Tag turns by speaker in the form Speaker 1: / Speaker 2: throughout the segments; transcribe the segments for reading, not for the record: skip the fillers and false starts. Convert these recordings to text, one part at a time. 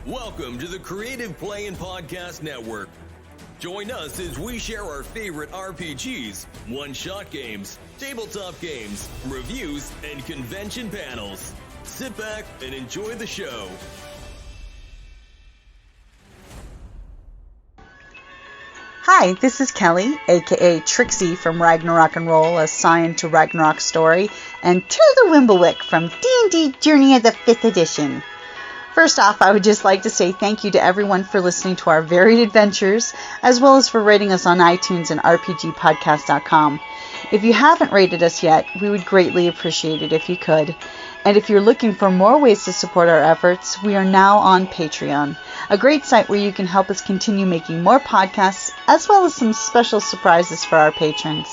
Speaker 1: Welcome to the Creative Play and Podcast Network. Join us as we share our favorite RPGs, one-shot games, tabletop games, reviews, and convention panels. Sit back and enjoy the show.
Speaker 2: Hi, this is Kelly, aka Trixie from Ragnarok and Roll, assigned to Ragnarok Story, and to the Wimblewick from D&D Journey of the 5th Edition. First off, I would just like to say thank you to everyone for listening to our varied adventures, as well as for rating us on iTunes and rpgpodcast.com. If you haven't rated us yet, we would greatly appreciate it if you could. And if you're looking for more ways to support our efforts, we are now on Patreon, a great site where you can help us continue making more podcasts, as well as some special surprises for our patrons.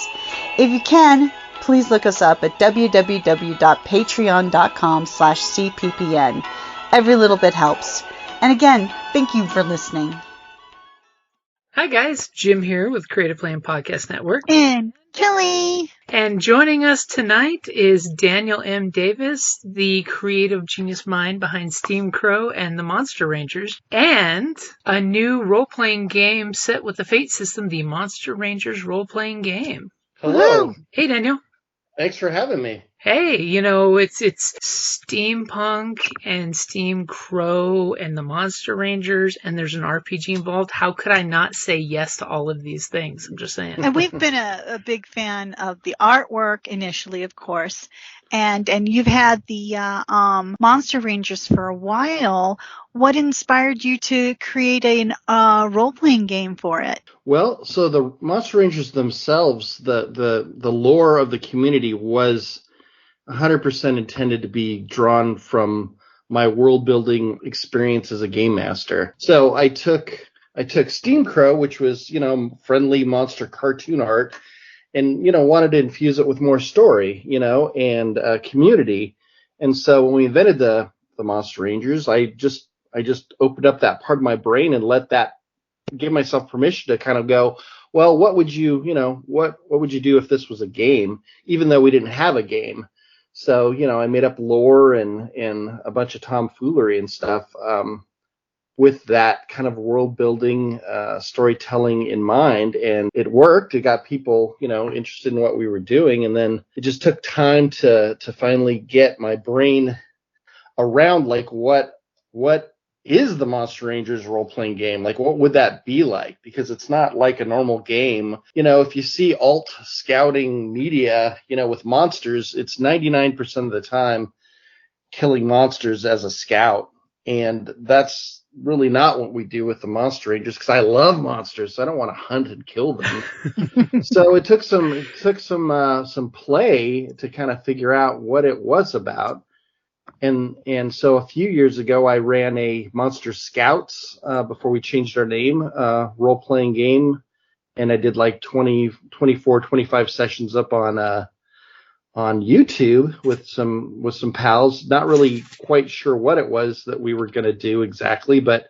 Speaker 2: If you can, please look us up at www.patreon.com/cppn. Every little bit helps. And again, thank you for listening.
Speaker 3: Hi guys, Jim here with Creative Play and Podcast Network.
Speaker 2: And Kelly.
Speaker 3: And joining us tonight is Daniel M. Davis, the creative genius mind behind SteamCrow and the Moster Rangers, and a new role-playing game set with the Fate system, the Moster Rangers role-playing game.
Speaker 4: Hello.
Speaker 3: Hey Daniel.
Speaker 4: Thanks for having me.
Speaker 3: Hey, you know, it's steampunk and SteamCrow and the Moster Rangers, and there's an RPG involved. How could I not say yes to all of these things? I'm just saying.
Speaker 2: And we've been a big fan of the artwork initially, of course, and you've had the Moster Rangers for a while. What inspired you to create a role-playing game for it?
Speaker 4: Well, so the Monster Rangers themselves, the lore of the community was 100% intended to be drawn from my world-building experience as a game master. So I took SteamCrow, which was, friendly monster cartoon art, and, wanted to infuse it with more story, and community. And so when we invented the Monster Rangers, I just opened up that part of my brain and let that give myself permission to kind of go, well, what would you do if this was a game, even though we didn't have a game? So, I made up lore and a bunch of tomfoolery and stuff with that kind of world-building storytelling in mind. And it worked. It got people, interested in what we were doing. And then it just took time to finally get my brain around, like, what is the Monster Rangers role-playing game? Like, what would that be like? Because it's not like a normal game. If you see alt scouting media, with monsters, it's 99% of the time killing monsters as a scout. And that's really not what we do with the Monster Rangers, because I love monsters, so I don't want to hunt and kill them. So it took some play to kind of figure out what it was about. And so a few years ago, I ran a Monster Scouts before we changed our name, role-playing game, and I did like 24, 25 sessions up on YouTube with some pals. Not really quite sure what it was that we were going to do exactly, but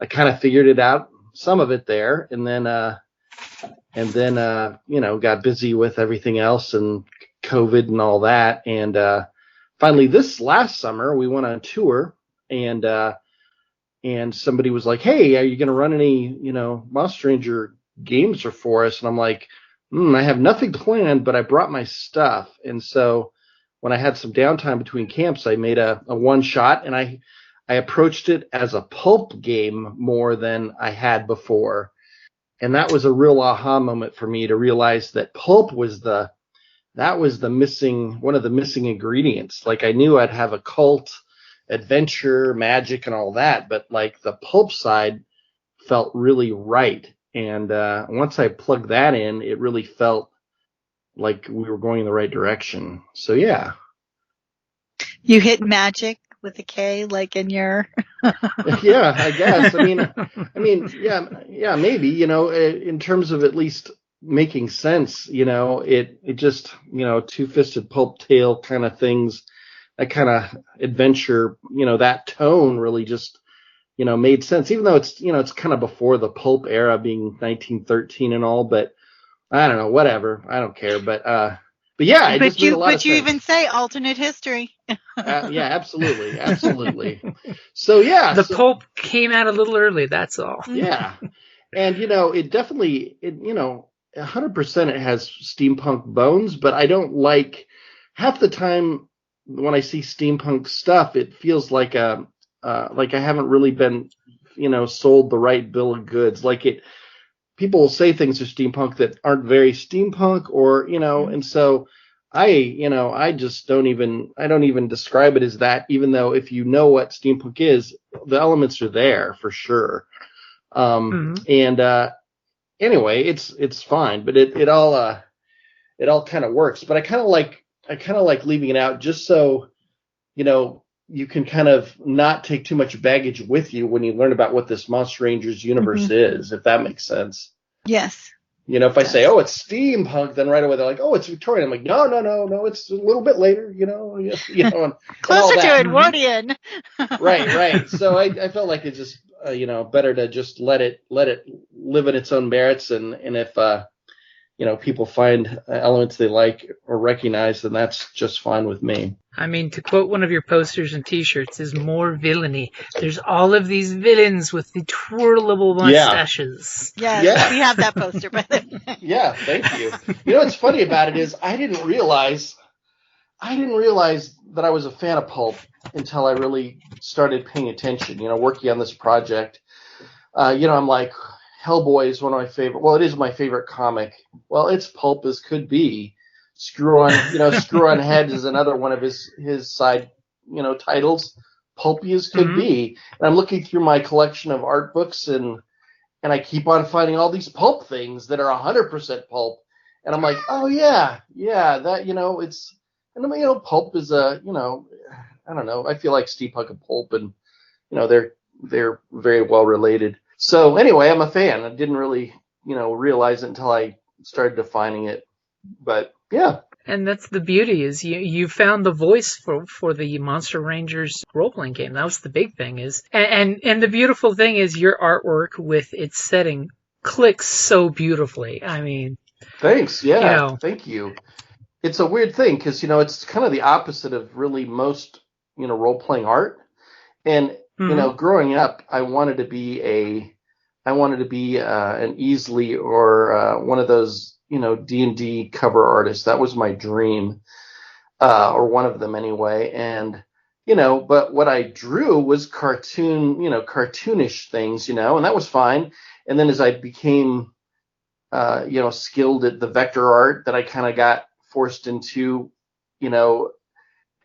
Speaker 4: I kind of figured it out, some of it there, and then got busy with everything else and COVID and all that, and finally, this last summer, we went on tour, and somebody was like, "Hey, are you going to run any, Monster Ranger games for us?" And I'm like, I have nothing planned, but I brought my stuff. And so when I had some downtime between camps, I made a one-shot, and I approached it as a pulp game more than I had before. And that was a real aha moment for me to realize that pulp was one of the missing ingredients. Like, I knew I'd have a cult, adventure, magic, and all that, but like the pulp side felt really right. And once I plugged that in, it really felt like we were going in the right direction. So yeah.
Speaker 2: You hit magic with a K, like in your.
Speaker 4: Yeah, I guess. I mean, yeah, maybe. In terms of at least making sense, it just, two-fisted pulp tale kind of things, that kind of adventure, that tone really just, made sense, even though it's kind of before the pulp era, being 1913 and all, but I don't know, whatever, I don't care. But But yeah, it just made a lot of
Speaker 2: But you
Speaker 4: sense.
Speaker 2: even say alternate history.
Speaker 4: Yeah, absolutely. So yeah,
Speaker 3: The pulp came out a little early. That's all.
Speaker 4: Yeah, and it definitely 100% it has steampunk bones, but I don't like half the time when I see steampunk stuff, it feels like I haven't really been sold the right bill of goods. People will say things are steampunk that aren't very steampunk, or and so I just don't even describe it as that, even though if you know what steampunk is, the elements are there for sure. And anyway, it's fine, but it all kind of works. But I kind of like leaving it out just so you can kind of not take too much baggage with you when you learn about what this Monster Rangers universe is, if that makes sense.
Speaker 2: Yes.
Speaker 4: If I say, oh, it's steampunk, then right away they're like, oh, it's Victorian. I'm like, no, it's a little bit later, and
Speaker 2: closer
Speaker 4: and
Speaker 2: to Edwardian.
Speaker 4: Right. So I felt like it's just, better to just let it live in its own merits, and if people find elements they like or recognize, then that's just fine with me.
Speaker 3: I mean, to quote one of your posters and T-shirts, is more villainy. There's all of these villains with the twirlable mustaches.
Speaker 2: Yes, we have that poster, by the way.
Speaker 4: Yeah, thank you. What's funny about it is I didn't realize that I was a fan of pulp until I really started paying attention. Working on this project. I'm like, Hellboy is one of my favorite. Well, it is my favorite comic. Well, it's pulp as could be. Screw on Head is another one of his side, titles. Pulpy as could be. And I'm looking through my collection of art books, and I keep on finding all these pulp things that are 100% pulp. And I'm like, oh yeah, that it's. And pulp is I don't know. I feel like steampunk and pulp, and they're very well related. So anyway, I'm a fan. I didn't really realize it until I started defining it. But yeah.
Speaker 3: And that's the beauty, is you found the voice for the Monster Rangers role-playing game. That was the big thing, is and the beautiful thing is your artwork with its setting clicks so beautifully. I mean,
Speaker 4: thanks. Yeah, thank you. It's a weird thing because it's kind of the opposite of really most role-playing art. And growing up, I wanted to be an Easley or one of those D&D cover artists. That was my dream, or one of them anyway. And but what I drew was cartoonish things, and that was fine. And then as I became skilled at the vector art that I kind of got forced into, in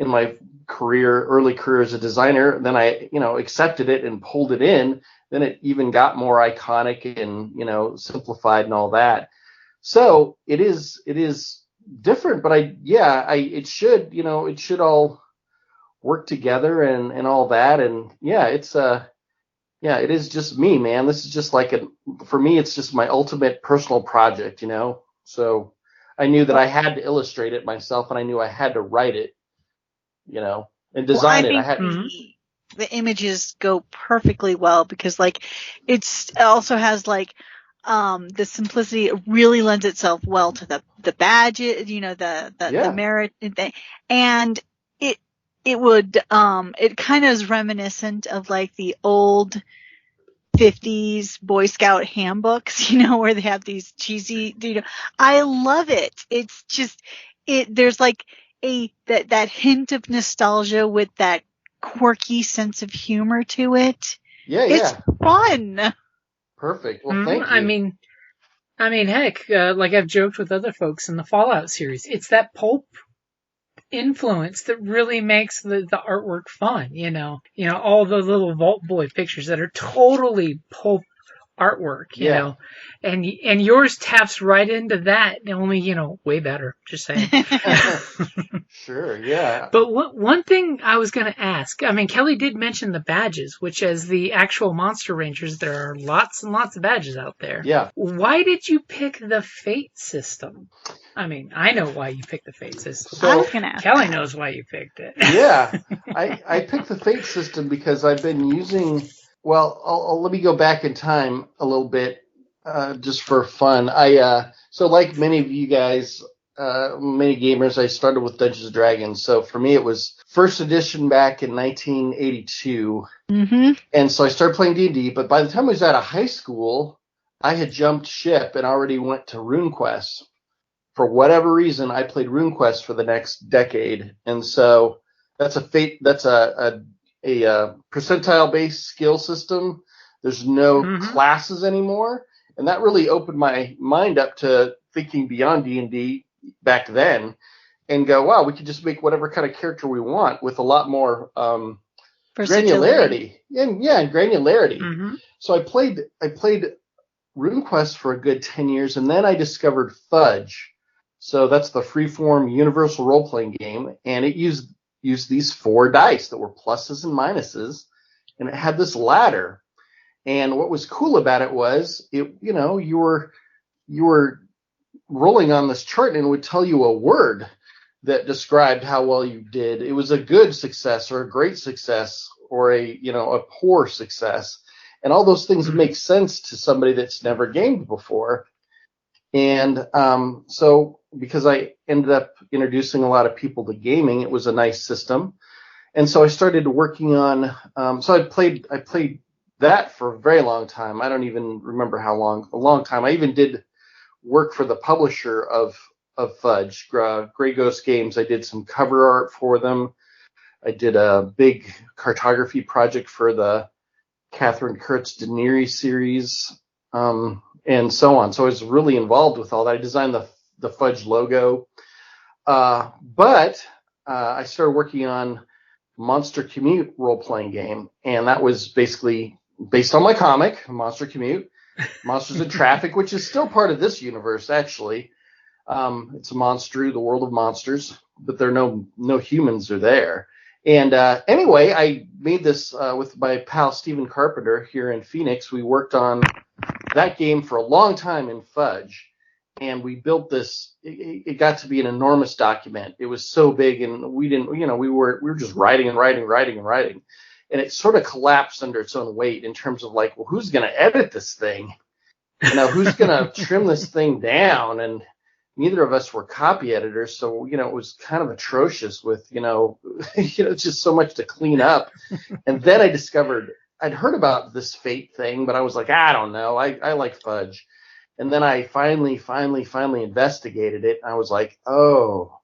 Speaker 4: my early career as a designer, then I, accepted it and pulled it in. Then it even got more iconic and, simplified and all that. So it is different, but it should all work together and all that. And it is just me, man. This is just for me, it's just my ultimate personal project, So I knew that I had to illustrate it myself, and I knew I had to write it, and design it. I had
Speaker 2: the images go perfectly well because it also has the simplicity. It really lends itself well to the badges, the merit thing, and it would it kind of is reminiscent of the old 50s Boy Scout handbooks, where they have these cheesy, I love it. It's just, there's that hint of nostalgia with that quirky sense of humor to it.
Speaker 4: Yeah.
Speaker 2: It's fun.
Speaker 4: Perfect. Well, thank you.
Speaker 3: I mean, heck, I've joked with other folks in the Fallout series, it's that pulp influence that really makes the artwork fun. All the little Vault Boy pictures that are totally pulp artwork, you know, and yours taps right into that, only, way better, just saying.
Speaker 4: Sure, yeah.
Speaker 3: But one thing I was going to ask, I mean, Kelly did mention the badges, which as the actual Monster Rangers, there are lots and lots of badges out there.
Speaker 4: Yeah.
Speaker 3: Why did you pick the Fate system? I mean, I know why you picked the Fate system.
Speaker 2: So, I was going to ask
Speaker 3: Kelly knows why you picked it.
Speaker 4: Yeah. I picked the Fate system because I've been using... Well, let me go back in time a little bit, just for fun. So like many of you guys, many gamers, I started with Dungeons & Dragons. So for me, it was first edition back in 1982.
Speaker 2: Mm-hmm.
Speaker 4: And so I started playing D&D, but by the time I was out of high school, I had jumped ship and already went to RuneQuest. For whatever reason, I played RuneQuest for the next decade. And so that's a percentile-based skill system. There's no classes anymore. And that really opened my mind up to thinking beyond D&D back then and go, wow, we could just make whatever kind of character we want with a lot more granularity. And granularity.
Speaker 3: Mm-hmm.
Speaker 4: So I played RuneQuest for a good 10 years, and then I discovered Fudge. So that's the freeform universal role-playing game, and it used these 4 dice that were pluses and minuses, and it had this ladder. And what was cool about it was, you were rolling on this chart, and it would tell you a word that described how well you did. It was a good success or a great success or a poor success. And all those things make sense to somebody that's never gamed before. And so because I ended up introducing a lot of people to gaming, it was a nice system. And so I started working on so I played that for a very long time. I don't even remember how long. A long time. I even did work for the publisher of Fudge, Grey Ghost Games. I did some cover art for them. I did a big cartography project for the Catherine Kurtz Daenerys series, and so on. So I was really involved with all that. I designed the Fudge logo. But I started working on Monster Commute role-playing game, and that was basically based on my comic, Monster Commute, Monsters in Traffic, which is still part of this universe, actually. It's a monster, the world of monsters, but there are no humans are there. And anyway, I made this with my pal Stephen Carpenter here in Phoenix. We worked on that game for a long time in Fudge, and we built this. It got to be an enormous document. It was so big, and we didn't, we were just writing, and it sort of collapsed under its own weight in terms of like, well, who's going to edit this thing? Who's going to trim this thing down? And neither of us were copy editors, so it was kind of atrocious with just so much to clean up. And then I discovered I'd heard about this Fate thing, but I was like, I don't know, I like Fudge. And then I finally investigated it. And I was like, oh,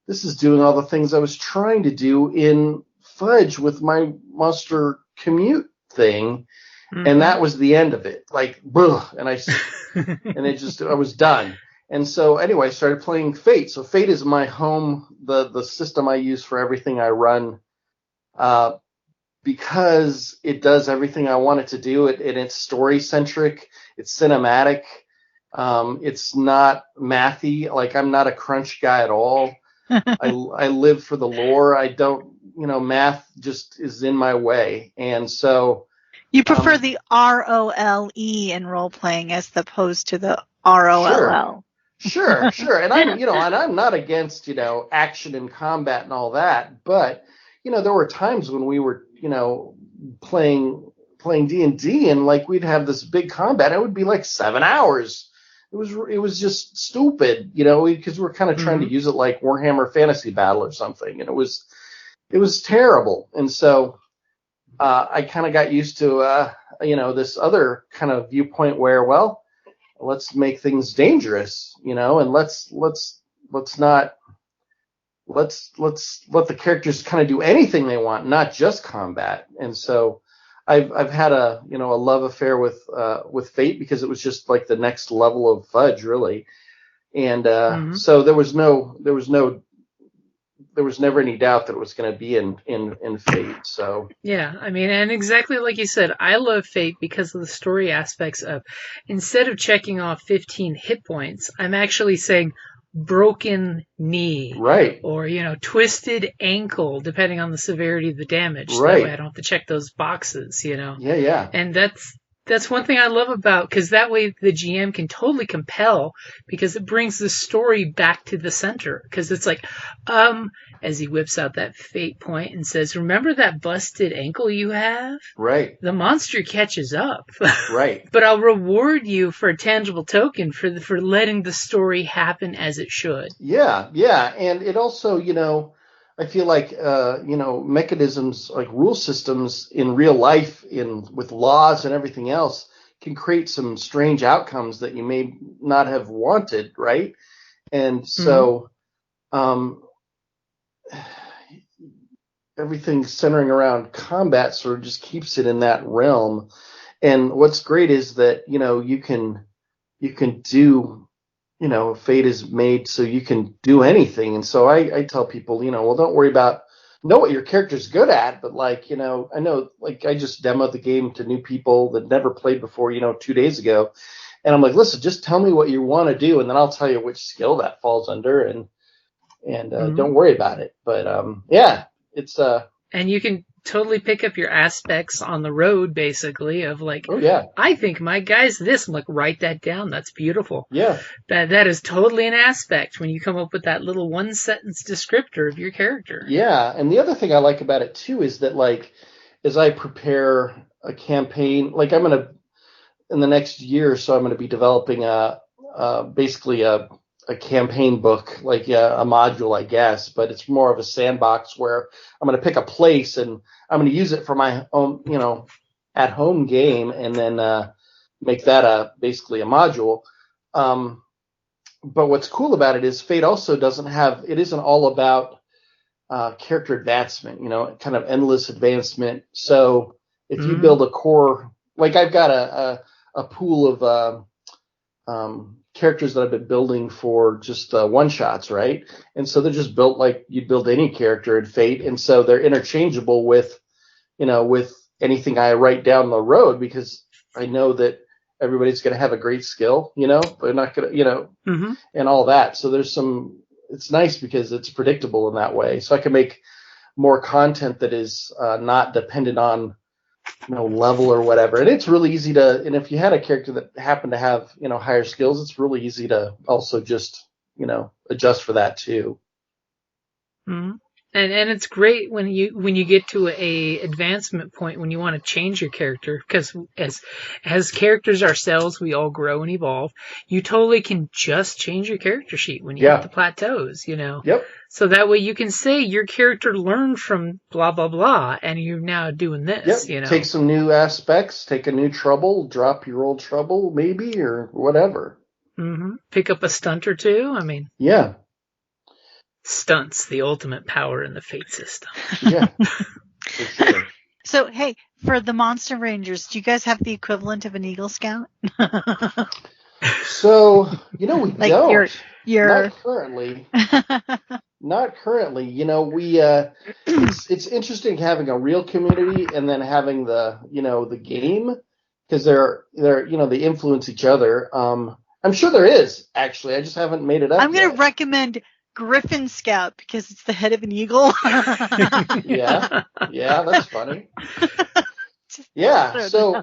Speaker 4: this is doing all the things I was trying to do in Fudge with my Monster Commute thing. Mm-hmm. And that was the end of it. Like, and I was done. And so anyway, I started playing Fate. So Fate is my home, the system I use for everything I run, because it does everything I want it to do. It's story-centric. It's cinematic. It's not mathy. Like, I'm not a crunch guy at all. I live for the lore. I don't, math just is in my way. And so...
Speaker 2: You prefer the ROLE in role-playing as opposed to the ROLL.
Speaker 4: Sure. And I'm not against, action and combat and all that. But, there were times when we were, playing D&D and like we'd have this big combat. It would be like 7 hours. It was just stupid, because we're kind of trying to use it like Warhammer Fantasy Battle or something. And it was terrible. And so I kind of got used to, this other kind of viewpoint where, well, let's make things dangerous, and let's let the characters kind of do anything they want, not just combat. And so I've had a love affair with Fate because it was just like the next level of Fudge, really. And so there was never any doubt that it was going to be in Fate. So
Speaker 3: yeah, I mean, and exactly like you said, I love Fate because of the story aspects of, instead of checking off 15 hit points, I'm actually saying broken knee,
Speaker 4: right,
Speaker 3: or twisted ankle, depending on the severity of the damage.
Speaker 4: Right.
Speaker 3: That way I don't have to check those boxes.
Speaker 4: Yeah.
Speaker 3: And that's one thing I love about, because that way the GM can totally compel, because it brings the story back to the center. Because it's like, as he whips out that fate point and says, "Remember that busted ankle you have?
Speaker 4: Right.
Speaker 3: The monster catches up."
Speaker 4: Right.
Speaker 3: "But I'll reward you for a tangible token for letting the story happen as it should."
Speaker 4: Yeah, yeah. And it also, I feel like, mechanisms like rule systems in real life with laws and everything else can create some strange outcomes that you may not have wanted, right? And so everything centering around combat sort of just keeps it in that realm. And what's great is that, you can do, fate is made so you can do anything. And so I tell people, well, don't worry about, know what your character's good at, but I know, I just demoed the game to new people that never played before, 2 days ago. And I'm like, listen, just tell me what you want to do, and then I'll tell you which skill that falls under, and don't worry about it. But it's
Speaker 3: and you can totally pick up your aspects on the road, basically, of
Speaker 4: oh yeah,
Speaker 3: I think my guy's this. I'm like, write that down. That's beautiful.
Speaker 4: Yeah,
Speaker 3: that is totally an aspect when you come up with that little one sentence descriptor of your character.
Speaker 4: Yeah, and the other thing I like about it too is that as I prepare a campaign, I'm gonna in the next year or so, I'm gonna be developing basically a campaign book, a module, I guess, but it's more of a sandbox where I'm going to pick a place and I'm going to use it for my own, at home game, and then make that basically a module. But what's cool about it is Fate also it isn't all about character advancement, kind of endless advancement. So if you build a core, I've got a pool of characters that I've been building for just one shots, right? And so they're just built like you'd build any character in Fate, and so they're interchangeable with anything I write down the road, because I know that everybody's going to have a great skill, they're not going to, and all that. So it's nice because it's predictable in that way. So I can make more content that is not dependent on level or whatever. And it's really easy and if you had a character that happened to have, higher skills, it's really easy to also just, adjust for that too.
Speaker 3: Mm-hmm. And it's great when you get to a advancement point when you want to change your character, because as characters ourselves, we all grow and evolve. You totally can just change your character sheet when you hit the plateaus,
Speaker 4: Yep.
Speaker 3: So that way you can say your character learned from blah blah blah, and you're now doing this.
Speaker 4: Yep. Take some new aspects, take a new trouble, drop your old trouble maybe, or whatever.
Speaker 3: Mm-hmm. Pick up a stunt or two. I mean.
Speaker 4: Yeah.
Speaker 3: Stunts, the ultimate power in the Fate system.
Speaker 4: Yeah, for sure.
Speaker 2: So, hey, for the Monster Rangers, do you guys have the equivalent of an Eagle Scout?
Speaker 4: So, we don't.
Speaker 2: You're...
Speaker 4: Not currently. Not currently. We it's interesting having a real community and then having the game, because they influence each other. I'm sure there is, actually. I just haven't made it up.
Speaker 2: I'm going to recommend Griffin Scout because it's the head of an eagle.
Speaker 4: Yeah, that's funny. Yeah, so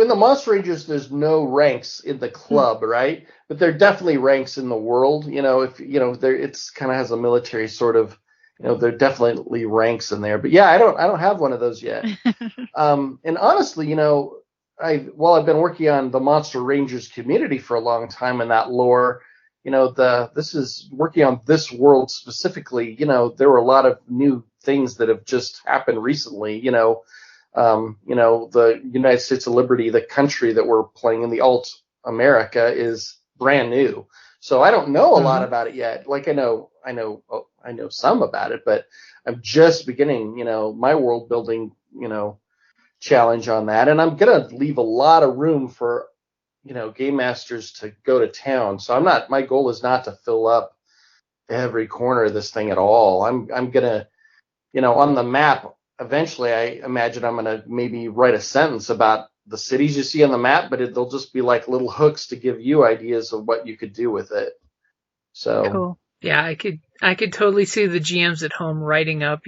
Speaker 4: in the Moster Rangers, there's no ranks in the club, right? But there are definitely ranks in the world. If there, it's kind of has a military sort of, there are definitely ranks in there. But yeah, I don't have one of those yet. And honestly, while I've been working on the Monster Rangers community for a long time in that lore, this is working on this world specifically. There were a lot of new things that have just happened recently. The United States of Liberty, the country that we're playing in, the alt America, is brand new. So I don't know a lot about it yet. I know some about it, but I'm just beginning, my world building, challenge on that. And I'm going to leave a lot of room for, game masters to go to town. So my goal is not to fill up every corner of this thing at all. I'm going to, on the map, eventually I imagine I'm going to maybe write a sentence about the cities you see on the map, but they'll just be like little hooks to give you ideas of what you could do with it. So
Speaker 2: cool.
Speaker 3: Yeah, I could totally see the GMs at home writing up,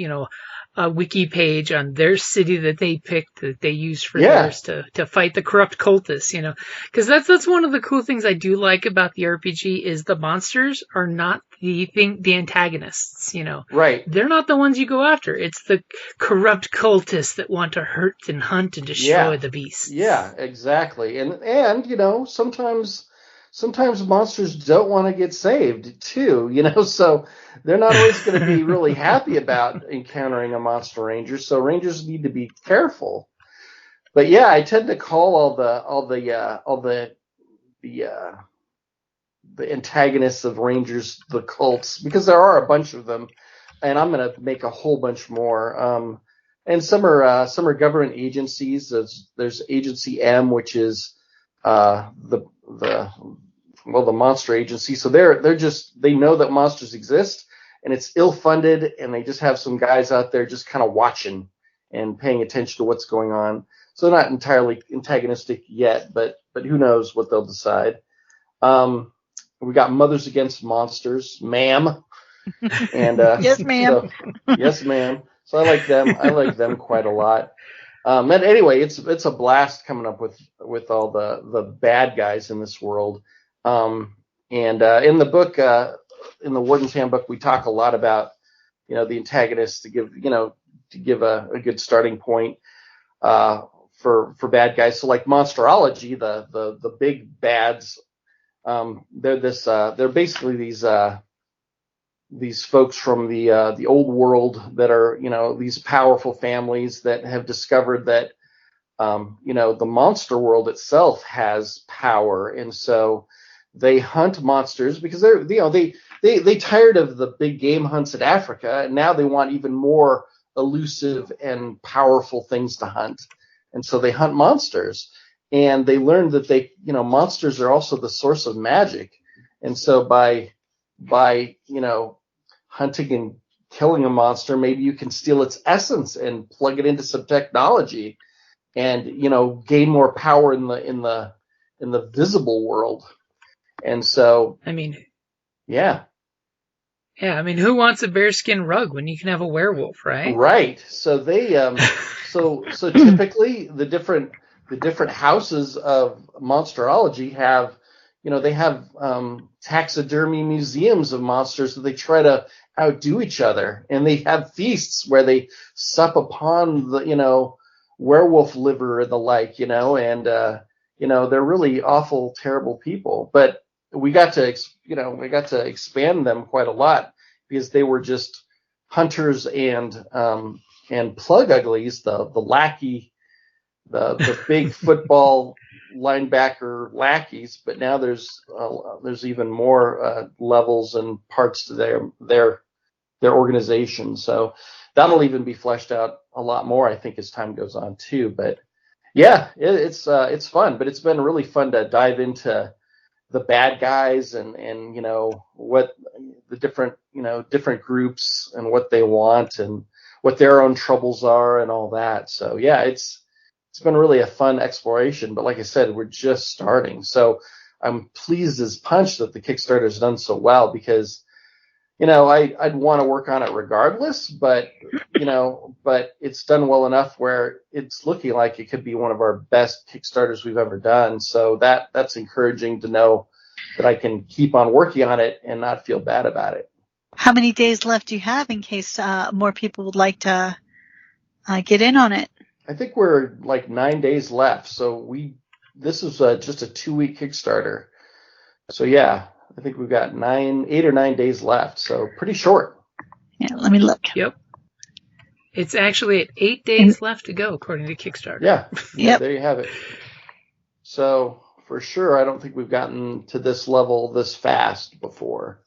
Speaker 3: a wiki page on their city that they picked that they used for theirs to fight the corrupt cultists, because that's one of the cool things I do like about the RPG is the monsters are not the antagonists,
Speaker 4: Right.
Speaker 3: they're not the ones you go after. It's the corrupt cultists that want to hurt and hunt and destroy the beasts.
Speaker 4: Yeah, exactly. And sometimes monsters don't want to get saved too, so they're not always going to be really happy about encountering a monster ranger. So rangers need to be careful. But yeah, I tend to call all the antagonists of rangers the cults, because there are a bunch of them, and I'm going to make a whole bunch more. And some are government agencies. There's Agency M, which is the monster agency. So they know that monsters exist, and it's ill-funded, and they just have some guys out there just kind of watching and paying attention to what's going on. So they're not entirely antagonistic yet, but who knows what they'll decide. We got Mothers Against Monsters, ma'am. And
Speaker 2: yes, ma'am.
Speaker 4: Yes, ma'am. So I like them. I like them quite a lot. And anyway, it's a blast coming up with all the bad guys in this world. And in the book, in the Warden's Handbook, we talk a lot about the antagonists to give a good starting point for bad guys. So like Monsterology, the big bads. They're basically these folks from the old world that are these powerful families that have discovered that the monster world itself has power, and so they hunt monsters because they tired of the big game hunts in Africa, and now they want even more elusive and powerful things to hunt, and so they hunt monsters. And they learned that monsters are also the source of magic. And so by hunting and killing a monster, maybe you can steal its essence and plug it into some technology and, gain more power in the visible world. And so, yeah.
Speaker 3: Yeah, who wants a bearskin rug when you can have a werewolf, right?
Speaker 4: Right. So they, so typically the different houses of monsterology have, they have taxidermy museums of monsters that they try to outdo each other, and they have feasts where they sup upon the werewolf liver and the like, and they're really awful, terrible people. But we got to expand them quite a lot, because they were just hunters and plug uglies, the lackey. The big football linebacker lackeys, but now there's even more levels and parts to their organization. So that'll even be fleshed out a lot more, I think, as time goes on too. But yeah, it's fun. But it's been really fun to dive into the bad guys and what the different groups and what they want and what their own troubles are and all that. So yeah, it's been really a fun exploration, but like I said, we're just starting. So I'm pleased as punch that the Kickstarter has done so well, because, I'd want to work on it regardless, but it's done well enough where it's looking like it could be one of our best Kickstarters we've ever done. So that's encouraging to know that I can keep on working on it and not feel bad about it.
Speaker 2: How many days left do you have in case more people would like to get in on it?
Speaker 4: I think we're like 9 days left. So this is just a 2-week Kickstarter. So yeah, I think we've got 8 or 9 days left. So pretty short.
Speaker 2: Yeah, let me look.
Speaker 3: Yep. It's actually at 8 days left to go, according to Kickstarter.
Speaker 4: Yeah.
Speaker 2: Yep.
Speaker 4: There you have it. So for sure, I don't think we've gotten to this level this fast before.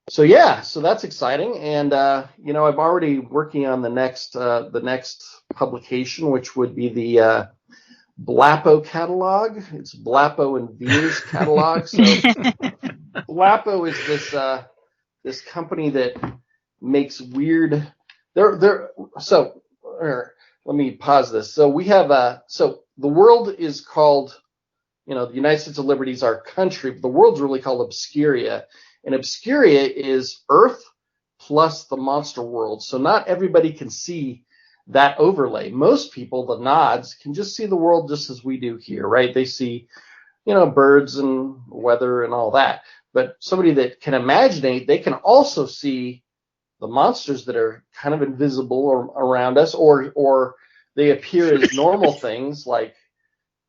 Speaker 4: So yeah, so that's exciting, and I'm already working on the next publication, which would be the Blappo catalog. It's Blappo and Veer's catalog. So Blappo is this company that makes weird. So let me pause this. So we have so the world is called, the United States of Liberty is our country, but the world's really called Obscuria. And Obscuria is Earth plus the monster world. So not everybody can see that overlay. Most people, the nods, can just see the world just as we do here, right? They see, birds and weather and all that. But somebody that can imaginate, they can also see the monsters that are kind of invisible around us, or they appear as normal things, like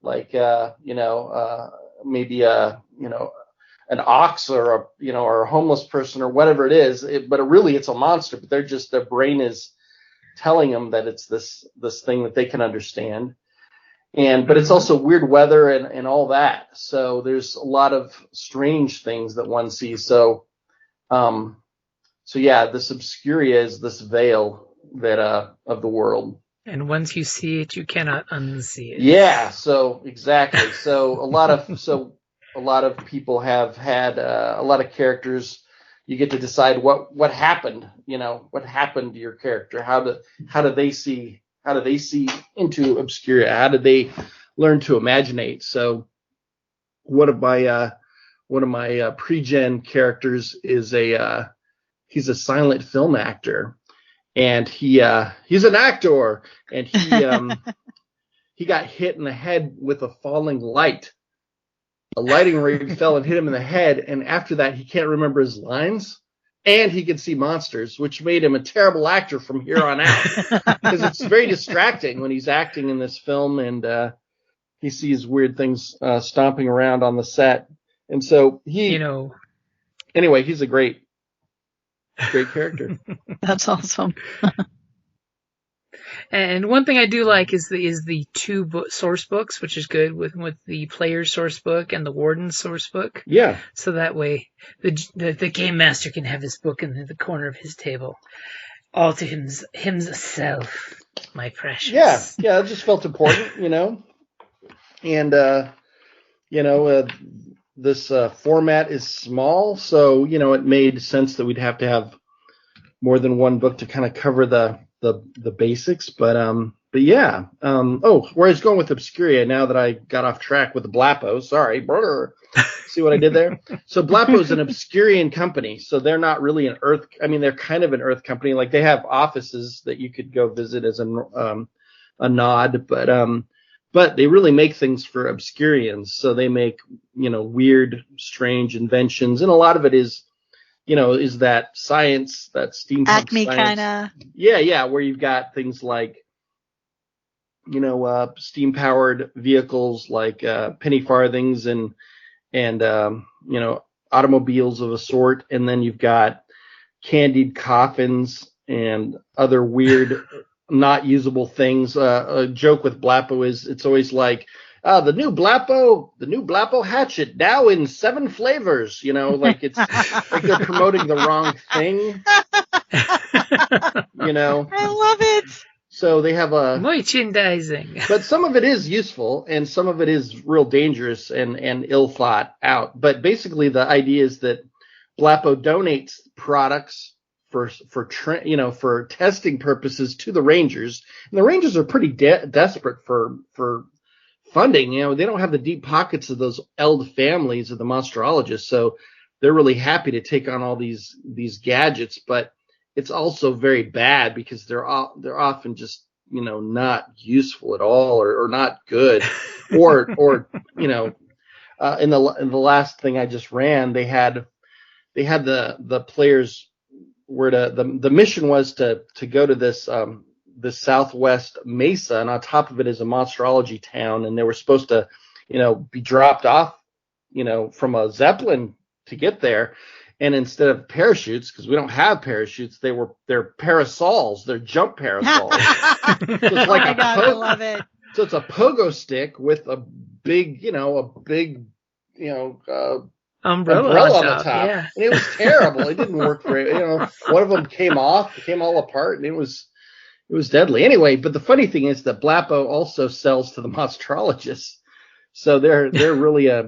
Speaker 4: maybe an ox or a homeless person or whatever it is. But really it's a monster. But their brain is telling them that it's this thing that they can understand. But it's also weird weather and all that. So there's a lot of strange things that one sees. So yeah, this Obscuria is this veil that of the world.
Speaker 3: And once you see it, you cannot unsee it.
Speaker 4: Yeah. So exactly. So a lot of people have had a lot of characters. You get to decide what happened. What happened to your character? How do they see into Obscuria? How did they learn to imaginate? So one of my pre-gen characters is he's a silent film actor, and he's an actor, and he got hit in the head with a falling light. A lighting rig fell and hit him in the head, and after that he can't remember his lines. And he could see monsters, which made him a terrible actor from here on out. Because it's very distracting when he's acting in this film, and he sees weird things stomping around on the set. And so anyway, he's a great character.
Speaker 2: That's awesome.
Speaker 3: And one thing I do like is the two source books, which is good with the player's source book and the warden's source book.
Speaker 4: Yeah.
Speaker 3: So that way the game master can have his book in the corner of his table, all to himself, my precious.
Speaker 4: Yeah, it just felt important, And this format is small, so it made sense that we'd have to have more than one book to kind of cover the basics, but yeah. Where I was going with Obscuria, now that I got off track with the Blapo, sorry, brother. See what I did there? So Blapo is an Obscurian company, so they're not really an Earth. I mean, they're kind of an Earth company. Like, they have offices that you could go visit as a nod, but they really make things for Obscurians. So they make weird, strange inventions, and a lot of it is that science, that steampunk
Speaker 2: Acme
Speaker 4: science.
Speaker 2: kind of.
Speaker 4: Yeah, where you've got things like, steam-powered vehicles like penny farthings and automobiles of a sort, and then you've got candied coffins and other weird, not usable things. A joke with Blapo is it's always like, the new Blapo hatchet now in 7 flavors. Like it's like they're promoting the wrong thing.
Speaker 2: I love it.
Speaker 4: So they have a
Speaker 3: merchandising,
Speaker 4: but some of it is useful and some of it is real dangerous and ill thought out. But basically, the idea is that Blapo donates products for testing purposes to the Rangers, and the Rangers are pretty desperate for funding. They don't have the deep pockets of those Eld families of the monsterologists, so they're really happy to take on all these gadgets. But it's also very bad because they're often just not useful at all or not good, or in the last thing I just ran, they had the players were the mission was to go to this southwest mesa, and on top of it is a monsterology town, and they were supposed to be dropped off from a zeppelin to get there. And instead of parachutes, because we don't have parachutes, they're parasols. They're jump parasols. So it's like
Speaker 2: I love it.
Speaker 4: So it's a pogo stick with a big, umbrella on the top.
Speaker 3: Yeah.
Speaker 4: And it was terrible. It didn't work very. One of them came off, came all apart, and it was deadly. Anyway, but the funny thing is that Blapo also sells to the monsterologists, so they're really a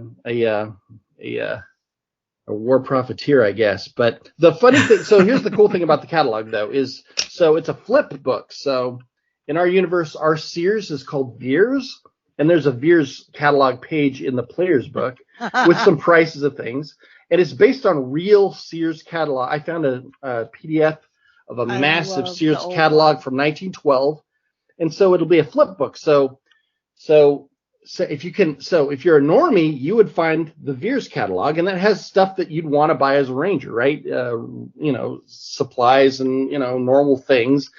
Speaker 4: war profiteer, I guess. But the funny thing, so here's the cool thing about the catalog, though, is so it's a flip book. So in our universe, our Sears is called Veers, and there's a Veers catalog page in the player's book with some prices of things, and it's based on real Sears catalog. I found a PDF of a massive Sears catalog from 1912, and so it'll be a flip book. So so if you're a normie, you would find the Veers catalog, and that has stuff that you'd want to buy as a ranger, right? Supplies and normal things,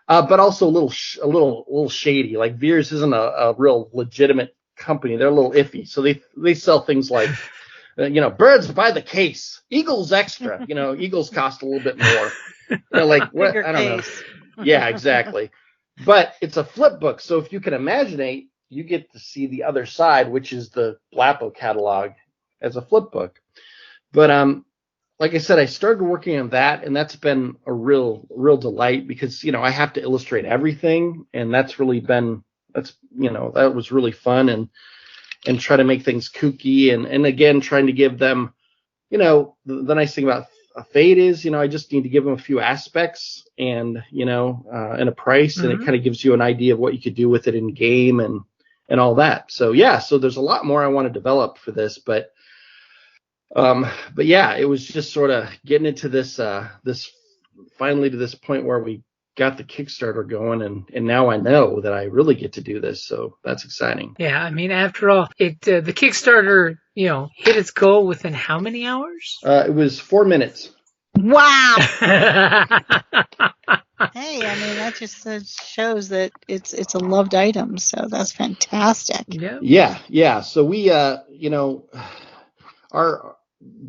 Speaker 4: but also a little shady. Like Veers isn't a real legitimate company; they're a little iffy. So they sell things like birds by the case, eagles extra. Eagles cost a little bit more. Like what?
Speaker 2: Bigger
Speaker 4: I don't
Speaker 2: case.
Speaker 4: know. Yeah, exactly. But it's a flip book, so if you can imagine you get to see the other side, which is the Blappo catalog as a flip book. But like I said, I started working on that, and that's been a real delight because I have to illustrate everything, and that was really fun, and try to make things kooky, and again trying to give them, the nice thing about Fate is, I just need to give them a few aspects and and a price, and it kind of gives you an idea of what you could do with it in game and all that. So so there's a lot more I want to develop for this, but yeah, it was just sort of getting into this finally to this point where we got the Kickstarter going, and now I know that I really get to do this, so that's exciting.
Speaker 3: Yeah, I mean, after all, the Kickstarter, hit its goal within how many hours?
Speaker 4: It was 4 minutes.
Speaker 2: Wow. Hey, I mean, that just shows that it's a loved item, so that's fantastic.
Speaker 3: Yeah.
Speaker 4: So we,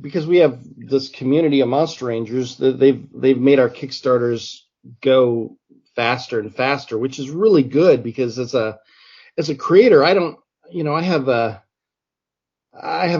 Speaker 4: because we have this community of Monster Rangers, they've made our Kickstarters go faster and faster, which is really good because as a creator, I have a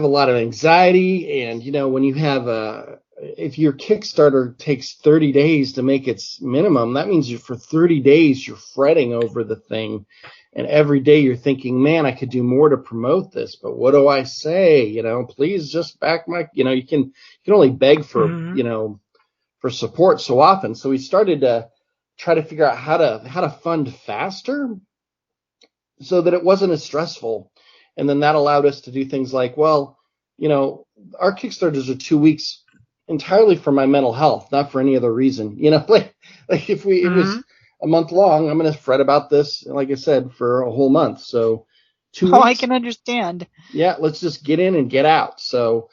Speaker 4: lot of anxiety, and when you have if your Kickstarter takes 30 days to make its minimum, that means for 30 days you're fretting over the thing, and every day you're thinking, man, I could do more to promote this, but what do I say? Please just back my, you can only beg for for support so often. So we started to try to figure out how to fund faster so that it wasn't as stressful. And then that allowed us to do things like, our Kickstarters are 2 weeks entirely for my mental health, not for any other reason. Like if it was a month long, I'm going to fret about this, like I said, for a whole month. So 2 weeks.
Speaker 2: Oh, I can understand.
Speaker 4: Yeah, let's just get in and get out. So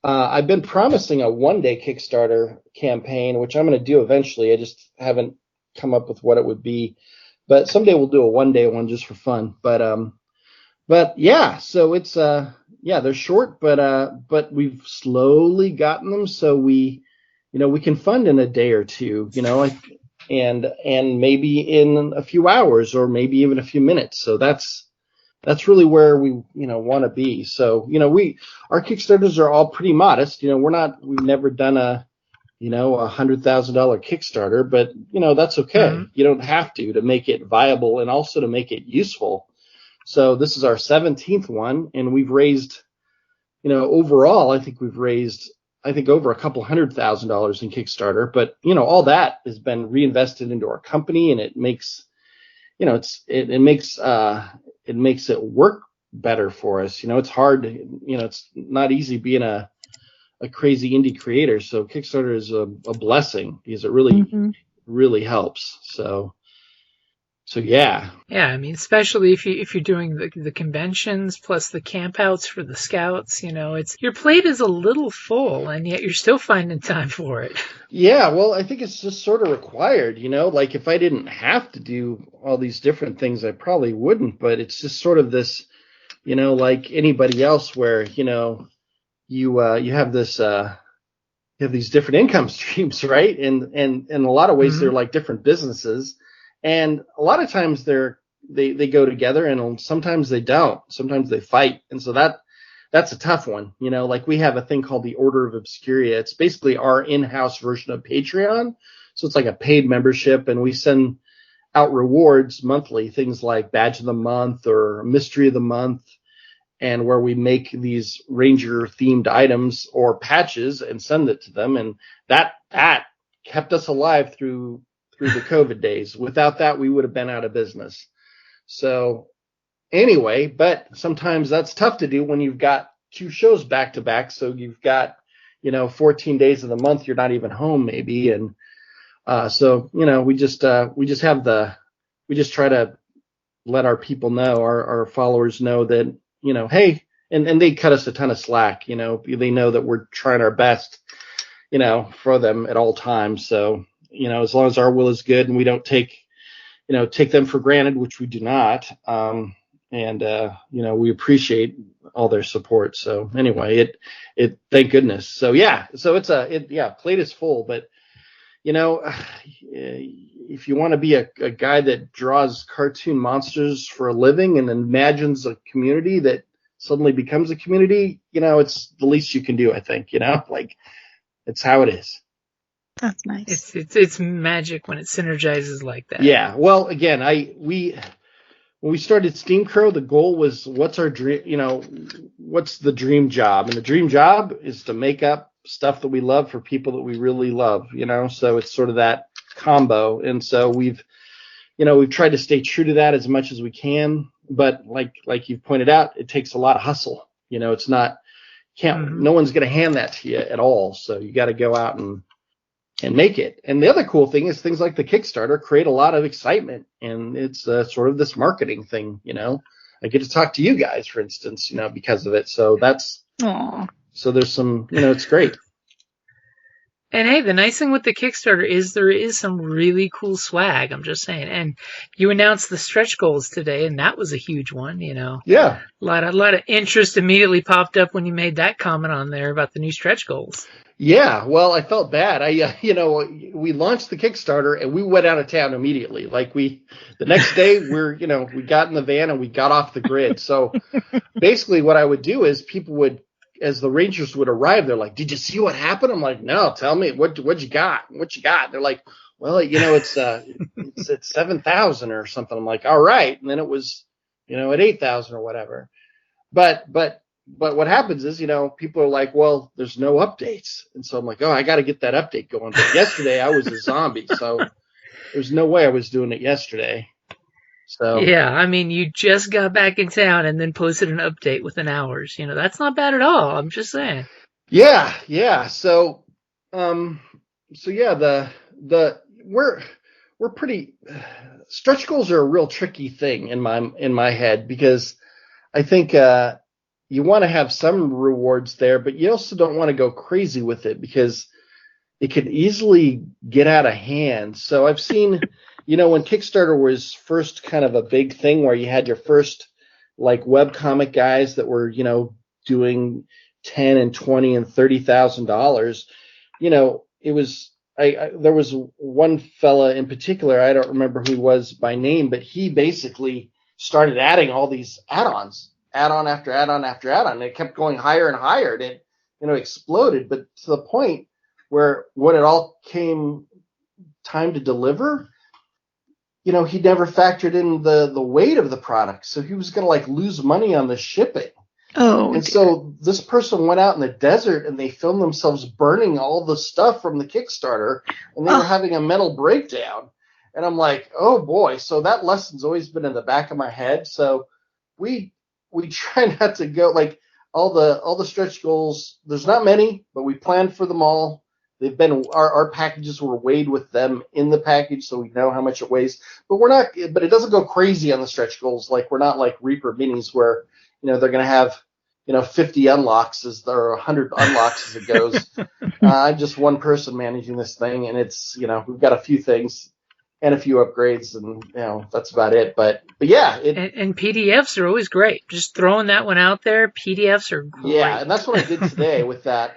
Speaker 4: I've been promising a one-day Kickstarter campaign, which I'm going to do eventually. I just haven't come up with what it would be. But someday we'll do a one-day one just for fun. But yeah, so it's they're short, but we've slowly gotten them so we can fund in a day or two, and maybe in a few hours or maybe even a few minutes. So that's really where we want to be. So our Kickstarters are all pretty modest. We've never done a $100,000 Kickstarter, but that's okay. You don't have to make it viable and also to make it useful. So this is our 17th one, and we've raised, overall, I think we've raised, over a couple $100,000 in Kickstarter, but all that has been reinvested into our company, and it makes, it makes it work better for us. It's hard, it's not easy being a crazy indie creator. So Kickstarter is a blessing because it really helps. So yeah.
Speaker 3: Yeah, I mean, especially if you're doing the conventions plus the campouts for the scouts, it's your plate is a little full, and yet you're still finding time for it.
Speaker 4: Yeah, well, I think it's just sort of required, like if I didn't have to do all these different things, I probably wouldn't. But it's just sort of this, like anybody else, where you have this you have these different income streams, right? And in a lot of ways, they're like different businesses. And a lot of times they go together, and sometimes they don't. Sometimes they fight. And so that's a tough one. Like we have a thing called the Order of Obscuria. It's basically our in-house version of Patreon. So it's like a paid membership, and we send out rewards monthly, things like Badge of the Month or Mystery of the Month, and where we make these Ranger themed items or patches and send it to them. And that kept us alive through the COVID days. Without that, we would have been out of business. So anyway, but sometimes that's tough to do when you've got 2 shows back to back. So you've got, 14 days of the month, you're not even home maybe. And, so, we just try to, let our people know, our followers know that, hey, and they cut us a ton of slack. They know that we're trying our best, for them at all times. So, as long as our will is good and we don't take them for granted, which we do not. We appreciate all their support. So anyway, it thank goodness. So yeah, so plate is full, but if you want to be a guy that draws cartoon monsters for a living and imagines a community that suddenly becomes a community, it's the least you can do, I think, like it's how it is.
Speaker 2: That's nice.
Speaker 3: It's magic when it synergizes like that.
Speaker 4: Yeah. Well, again, when we started SteamCrow, the goal was what's our dream, what's the dream job? And the dream job is to make up stuff that we love for people that we really love, so it's sort of that combo. And so we've tried to stay true to that as much as we can. But like you've pointed out, it takes a lot of hustle. It's not, no one's going to hand that to you at all. So you got to go out and make it. And the other cool thing is things like the Kickstarter create a lot of excitement, and it's sort of this marketing thing. I get to talk to you guys, for instance, because of it. So that's,
Speaker 2: Aww.
Speaker 4: So there's some, it's great.
Speaker 3: And hey, the nice thing with the Kickstarter is there is some really cool swag. I'm just saying. And you announced the stretch goals today, and that was a huge one.
Speaker 4: Yeah.
Speaker 3: A lot of interest immediately popped up when you made that comment on there about the new stretch goals.
Speaker 4: Yeah, well, I felt bad. We launched the Kickstarter and we went out of town immediately. The next day we got in the van and we got off the grid. So basically what I would do is people would, as the Rangers would arrive, they're like, "Did you see what happened?" I'm like, "No, tell me what you got? What you got?" They're like, "Well, it's at 7,000 or something." I'm like, "All right." And then it was, at 8,000 or whatever. But what happens is, people are like, "Well, there's no updates." And so I'm like, "Oh, I got to get that update going." But yesterday I was a zombie, so there's no way I was doing it yesterday. So
Speaker 3: yeah, I mean, you just got back in town and then posted an update within hours. That's not bad at all. I'm just saying.
Speaker 4: Yeah. So yeah, we're pretty, stretch goals are a real tricky thing in my head, because I think you want to have some rewards there, but you also don't want to go crazy with it because it could easily get out of hand. So I've seen, when Kickstarter was first kind of a big thing where you had your first webcomic guys that were, doing $10,000 and $20,000 and $30,000, it was, there was one fella in particular, I don't remember who he was by name, but he basically started adding all these add-ons, add-on after add-on after add-on, and it kept going higher and higher, and it, exploded, but to the point where when it all came time to deliver, he never factored in the weight of the product, so he was going to lose money on the shipping.
Speaker 2: Oh,
Speaker 4: and
Speaker 2: dear.
Speaker 4: So this person went out in the desert and they filmed themselves burning all the stuff from the Kickstarter, and they were having a mental breakdown. And I'm like, oh boy. So that lesson's always been in the back of my head. So we try not to go all the stretch goals. There's not many, but we planned for them all. They've been, our packages were weighed with them in the package, so we know how much it weighs. But it doesn't go crazy on the stretch goals. We're not like Reaper Minis where, they're going to have, 50 unlocks or 100 unlocks as it goes. I'm just one person managing this thing, and it's, we've got a few things and a few upgrades, and, that's about it. But yeah.
Speaker 3: And PDFs are always great. Just throwing that one out there, PDFs are great.
Speaker 4: Yeah, and that's what I did today with that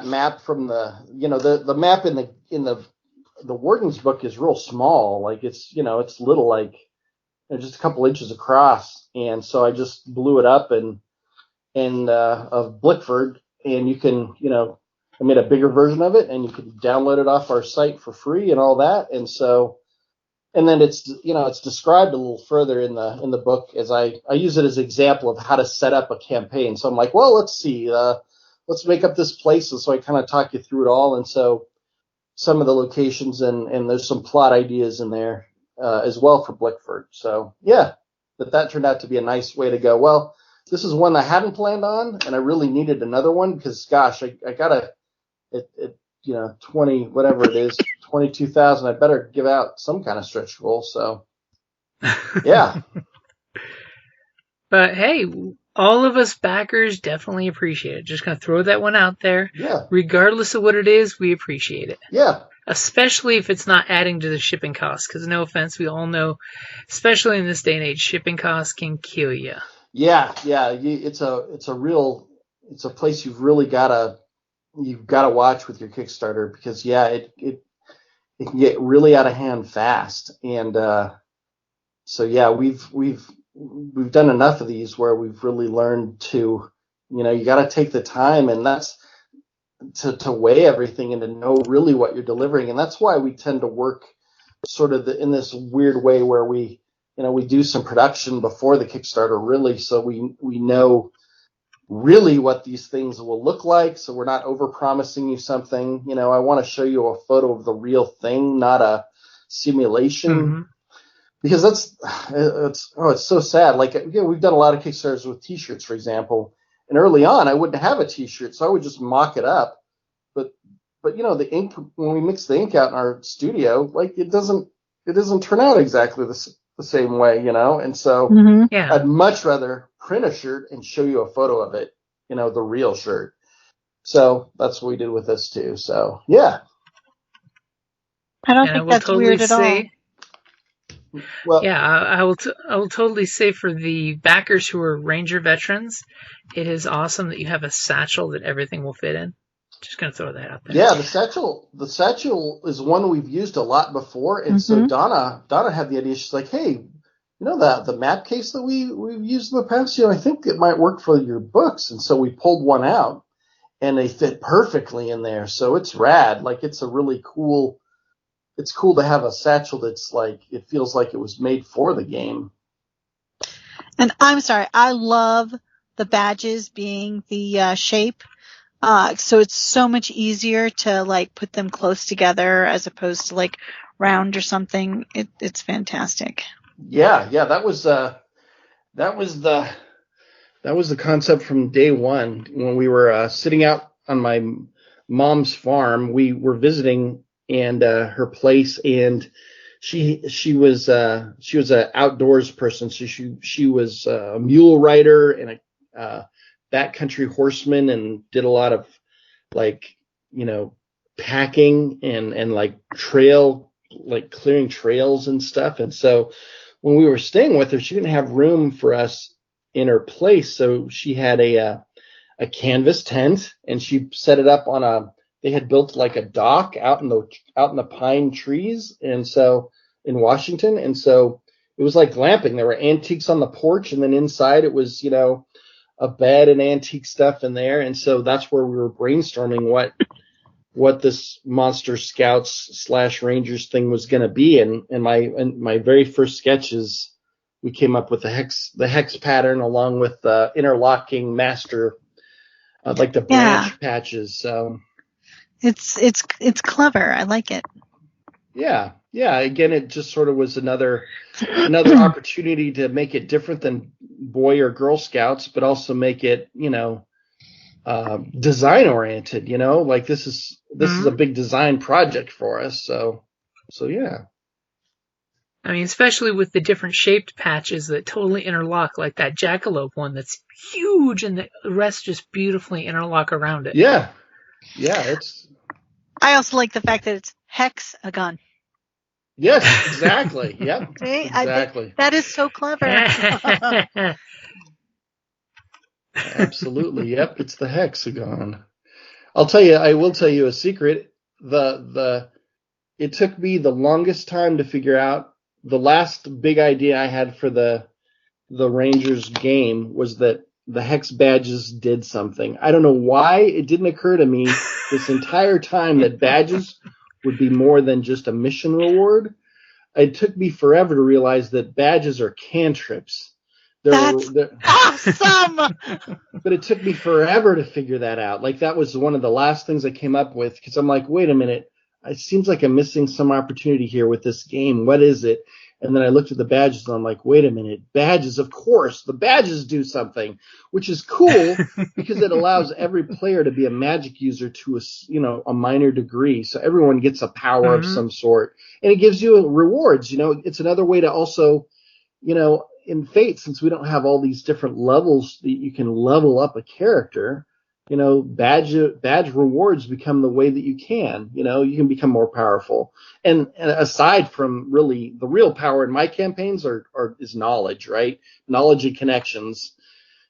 Speaker 4: map from the map in the Warden's book is real small. It's, it's little, just a couple inches across. And so I just blew it up of Blickford, and you can, I made a bigger version of it, and you can download it off our site for free and all that. And so, and then it's, it's described a little further in the book as I use it as an example of how to set up a campaign. So I'm like, well, let's see, let's make up this place. And so I kind of talk you through it all. And so some of the locations and there's some plot ideas in there as well for Blickford. So yeah, that turned out to be a nice way to go. Well, this is one I hadn't planned on, and I really needed another one because, gosh, I got 20, whatever it is, 22,000. I better give out some kind of stretch goal. So Yeah.
Speaker 3: But hey, all of us backers definitely appreciate it. Just gonna throw that one out there.
Speaker 4: Yeah.
Speaker 3: Regardless of what it is, we appreciate it.
Speaker 4: Yeah.
Speaker 3: Especially if it's not adding to the shipping costs. Because no offense, we all know, especially in this day and age, shipping costs can kill you.
Speaker 4: Yeah. Yeah. It's a place you've gotta watch with your Kickstarter, because it can get really out of hand fast. And so yeah, we've done enough of these where we've really learned to, you got to take the time, and that's to weigh everything and to know really what you're delivering. And that's why we tend to work sort of in this weird way where we do some production before the Kickstarter, really, so we know really what these things will look like. So we're not over promising you something. I want to show you a photo of the real thing, not a simulation.
Speaker 3: Mm-hmm.
Speaker 4: Because it's so sad. Like, we've done a lot of Kickstarters with T-shirts, for example. And early on, I wouldn't have a T-shirt, so I would just mock it up. But the ink, when we mix the ink out in our studio, like, it doesn't turn out exactly the same way, And so I'd much rather print a shirt and show you a photo of it, the real shirt. So that's what we did with this too. So yeah.
Speaker 2: I don't think that's weird at all.
Speaker 4: Well,
Speaker 3: yeah, I will totally say, for the backers who are Ranger veterans, it is awesome that you have a satchel that everything will fit in. Just gonna throw that out there.
Speaker 4: Yeah, the satchel is one we've used a lot before, and so Donna had the idea. She's like, "Hey, the map case that we've used in the past, I think it might work for your books." And so we pulled one out, and they fit perfectly in there. So it's rad. Like, it's a really cool. It's cool to have a satchel that's like, it feels like it was made for the game.
Speaker 2: And I'm sorry, I love the badges being the shape. So it's so much easier to like put them close together as opposed to like round or something. It's fantastic.
Speaker 4: Yeah, that was the concept from day one. When we were sitting out on my mom's farm, we were visiting and her place, and she was an outdoors person, so she was a mule rider and a backcountry horseman, and did a lot of packing and like clearing trails and stuff. And so when we were staying with her, she didn't have room for us in her place, so she had a canvas tent, and she set it up on they had built like a dock out in the pine trees, and so in Washington, and so it was like glamping. There were antiques on the porch, and then inside it was a bed and antique stuff in there, and so that's where we were brainstorming what this Monster Scouts / Rangers thing was going to be. And my very first sketches, we came up with the hex pattern along with the interlocking master, like the branch patches. So.
Speaker 2: It's clever. I like it.
Speaker 4: Yeah. Again, it just sort of was another opportunity to make it different than Boy or Girl Scouts, but also make it, design oriented. Like this is a big design project for us. So yeah.
Speaker 3: I mean, especially with the different shaped patches that totally interlock, like that jackalope one that's huge, and the rest just beautifully interlock around it.
Speaker 4: Yeah.
Speaker 2: I also like the fact that it's hexagon.
Speaker 4: Yes, exactly. Yep.
Speaker 2: See?
Speaker 4: Exactly.
Speaker 2: That is so clever.
Speaker 4: Absolutely. Yep. It's the hexagon. I will tell you a secret. It took me the longest time to figure out. The last big idea I had for the Rangers game was that the hex badges did something. I don't know why it didn't occur to me this entire time that badges would be more than just a mission reward. It took me forever to realize that badges are cantrips.
Speaker 2: That's awesome!
Speaker 4: But it took me forever to figure that out. Like, that was one of the last things I came up with, because I'm like, wait a minute, it seems like I'm missing some opportunity here with this game. What is it? And then I looked at the badges and I'm like, wait a minute, badges, of course, the badges do something, which is cool because it allows every player to be a magic user to a minor degree. So everyone gets a power of some sort, and it gives you rewards. It's another way to also in Fate, since we don't have all these different levels that you can level up a character, badge rewards become the way that you can. You can become more powerful. And aside from really the real power in my campaigns is knowledge, right? Knowledge and connections.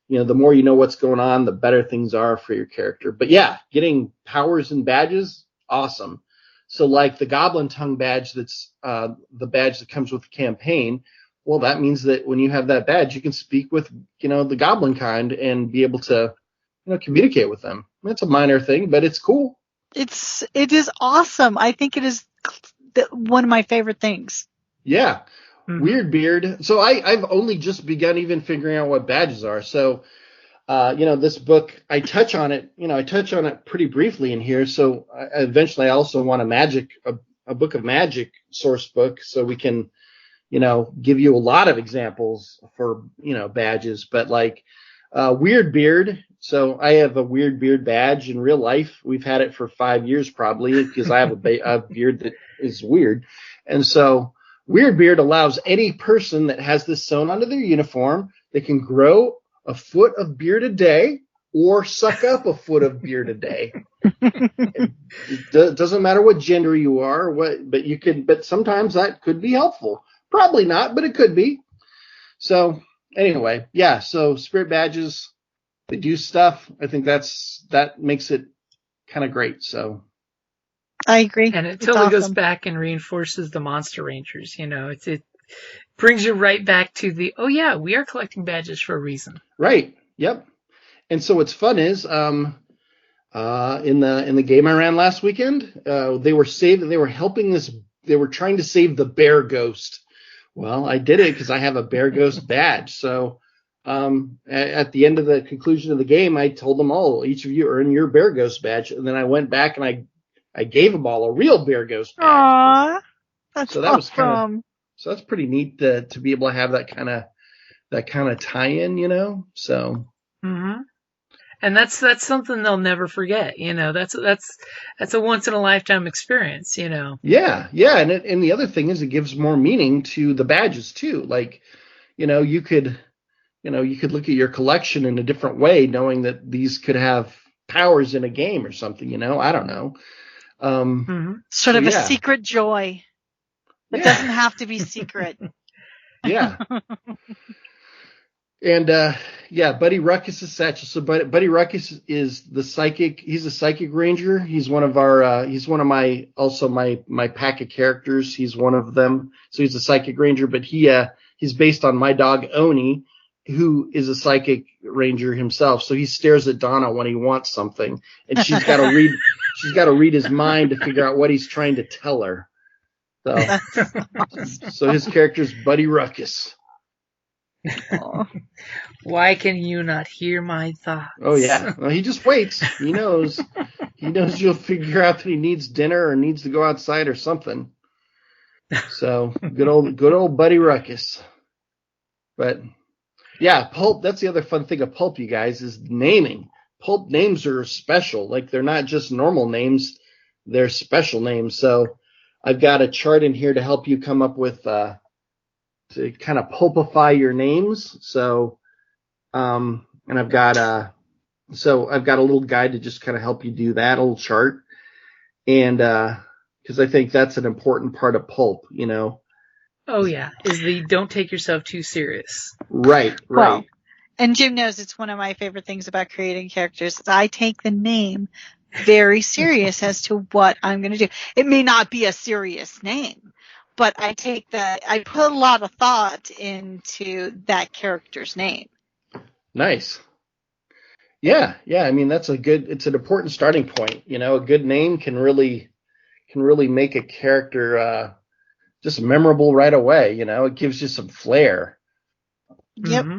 Speaker 4: The more you know what's going on, the better things are for your character. But yeah, getting powers and badges, awesome. So like the Goblin Tongue badge, that's the badge that comes with the campaign. Well, that means that when you have that badge, you can speak with, the goblin kind and be able to, communicate with them. That's a minor thing, but it's cool.
Speaker 2: It is awesome. I think it is one of my favorite things.
Speaker 4: Yeah. Mm-hmm. Weird Beard. So I've only just begun even figuring out what badges are. So, this book, I touch on it pretty briefly in here. So eventually I also want a book of magic source book so we can, give you a lot of examples for, badges, but like, Weird Beard. So I have a Weird Beard badge in real life. We've had it for 5 years probably because I have a beard that is weird. And so Weird Beard allows any person that has this sewn onto their uniform, they can grow a foot of beard a day or suck up a foot of beard a day. It doesn't matter what gender you are, but sometimes that could be helpful. Probably not, but it could be. So anyway, yeah. So spirit badges, they do stuff. I think that makes it kind of great. So
Speaker 2: I agree.
Speaker 3: And it totally goes back and reinforces the Monster Rangers. It brings you right back to we are collecting badges for a reason.
Speaker 4: Right. Yep. And so what's fun is, in the game I ran last weekend, they were trying to save the bear ghost. Well, I did it because I have a bear ghost badge. So, at the end of the conclusion of the game, I told them all, each of you earn your bear ghost badge. And then I went back and I gave them all a real bear ghost badge.
Speaker 2: Aww, that's
Speaker 4: so that
Speaker 2: awesome.
Speaker 4: So that's pretty neat to be able to have that kind of tie-in, So.
Speaker 3: Mm-hmm. And that's something they'll never forget. That's a once in a lifetime experience.
Speaker 4: Yeah, and the other thing is it gives more meaning to the badges too. Like, you could look at your collection in a different way, knowing that these could have powers in a game or something. I don't know.
Speaker 2: Sort of a secret joy that doesn't have to be secret.
Speaker 4: Yeah. And Buddy Ruckus is Satchel. So Buddy Ruckus is the psychic. He's a psychic ranger. He's one of my pack of characters. He's one of them. So he's a psychic ranger, but he's based on my dog Oni, who is a psychic ranger himself. So he stares at Donna when he wants something, and she's got to read his mind to figure out what he's trying to tell her. So his character's Buddy Ruckus.
Speaker 3: Why can you not hear my thoughts?
Speaker 4: Oh yeah. Well, he just waits. He knows you'll figure out that he needs dinner or needs to go outside or something. So good old Buddy Ruckus. But yeah, Pulp, that's the other fun thing of Pulp, you guys, is naming. Pulp names are special. Like, they're not just normal names, they're special names. So I've got a chart in here to help you come up with to kind of pulpify your names. So, and I've got a little guide to just kind of help you do that, a little chart. And, cause I think that's an important part of Pulp,
Speaker 3: Oh yeah. Is don't take yourself too serious.
Speaker 4: Right.
Speaker 2: Well, and Jim knows it's one of my favorite things about creating characters. I take the name very serious as to what I'm going to do. It may not be a serious name, but I put a lot of thought into that character's name. Nice.
Speaker 4: Yeah. I mean, it's an important starting point. A good name can really make a character just memorable right away. It gives you some flair.
Speaker 2: Yep.
Speaker 3: Mm-hmm.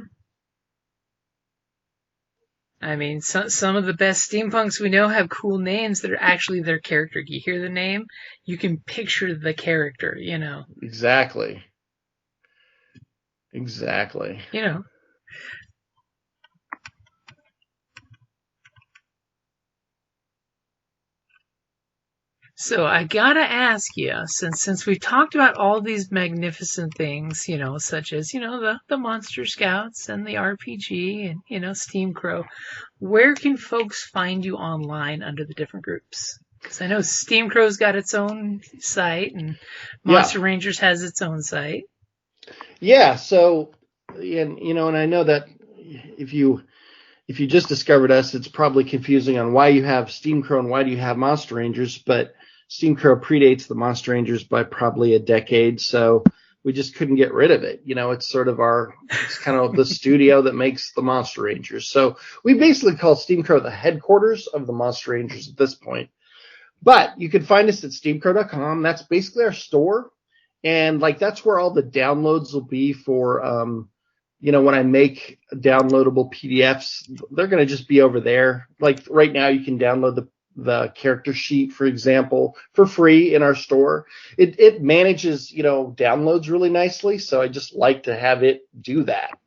Speaker 3: I mean, some of the best steampunks we know have cool names that are actually their character. You hear the name, you can picture the character,
Speaker 4: Exactly.
Speaker 3: So I gotta ask you, since we've talked about all these magnificent things, such as, the Monster Scouts and the RPG and, SteamCrow, where can folks find you online under the different groups? Because I know SteamCrow's got its own site and Monster Rangers has its own site.
Speaker 4: Yeah, so, and I know that if you just discovered us, it's probably confusing on why you have SteamCrow and why do you have Monster Rangers, but SteamCrow predates the Monster Rangers by probably a decade, so we just couldn't get rid of it. It's sort of it's kind of the studio that makes the Monster Rangers. So we basically call SteamCrow the headquarters of the Monster Rangers at this point. But you can find us at steamcrow.com. That's basically our store. And that's where all the downloads will be for, when I make downloadable PDFs, they're going to just be over there. Like right now, you can download the character sheet, for example, for free in our store. It manages, downloads really nicely. So I just like to have it do that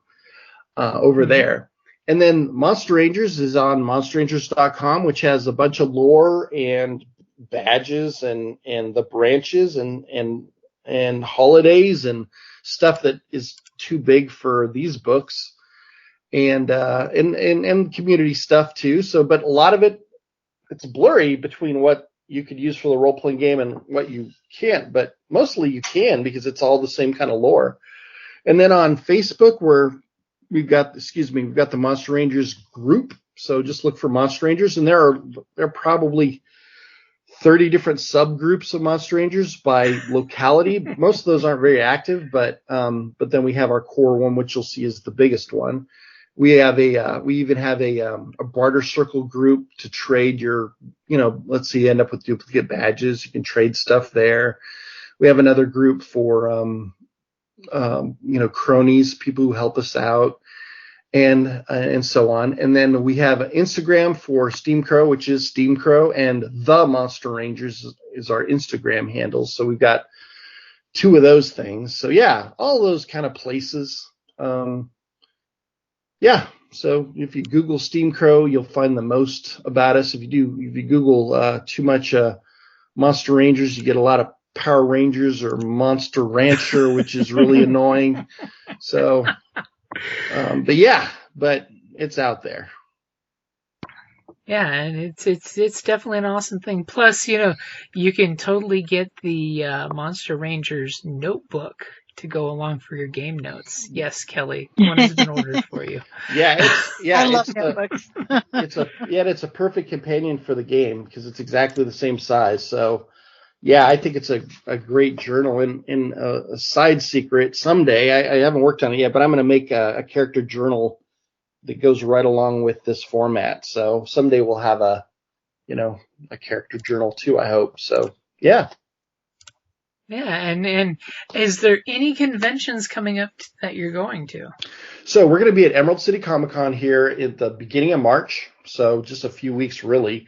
Speaker 4: over there. And then Monster Rangers is on monsterrangers.com, which has a bunch of lore and badges and the branches and holidays and stuff that is too big for these books and community stuff too. So, but a lot of it's blurry between what you could use for the role-playing game and what you can't, but mostly you can because it's all the same kind of lore. And then on Facebook, we've got the Monster Rangers group. So just look for Monster Rangers, and there are probably 30 different subgroups of Monster Rangers by locality. Most of those aren't very active, but then we have our core one, which you'll see is the biggest one. We even have a barter circle group to trade your, let's say you end up with duplicate badges. You can trade stuff there. We have another group for, cronies, people who help us out, and so on. And then we have Instagram for SteamCrow, which is SteamCrow, and the Monster Rangers is our Instagram handle. So we've got two of those things. So yeah, all those kind of places. So if you Google SteamCrow, you'll find the most about us. If you Google too much Monster Rangers, you get a lot of Power Rangers or Monster Rancher, which is really annoying. So, but it's out there.
Speaker 3: Yeah, and it's definitely an awesome thing. Plus, you can totally get the Monster Rangers notebook to go along for your game notes. Yes, Kelly, one has been ordered for you.
Speaker 2: I love notebooks.
Speaker 4: It's a perfect companion for the game because it's exactly the same size. So, yeah, I think it's a great journal. And a side secret, someday, I haven't worked on it yet, but I'm going to make a character journal that goes right along with this format. So someday we'll have a character journal too, I hope. So, yeah.
Speaker 3: Yeah, and is there any conventions coming up that you're going to?
Speaker 4: So we're going to be at Emerald City Comic Con here at the beginning of March. So just a few weeks, really.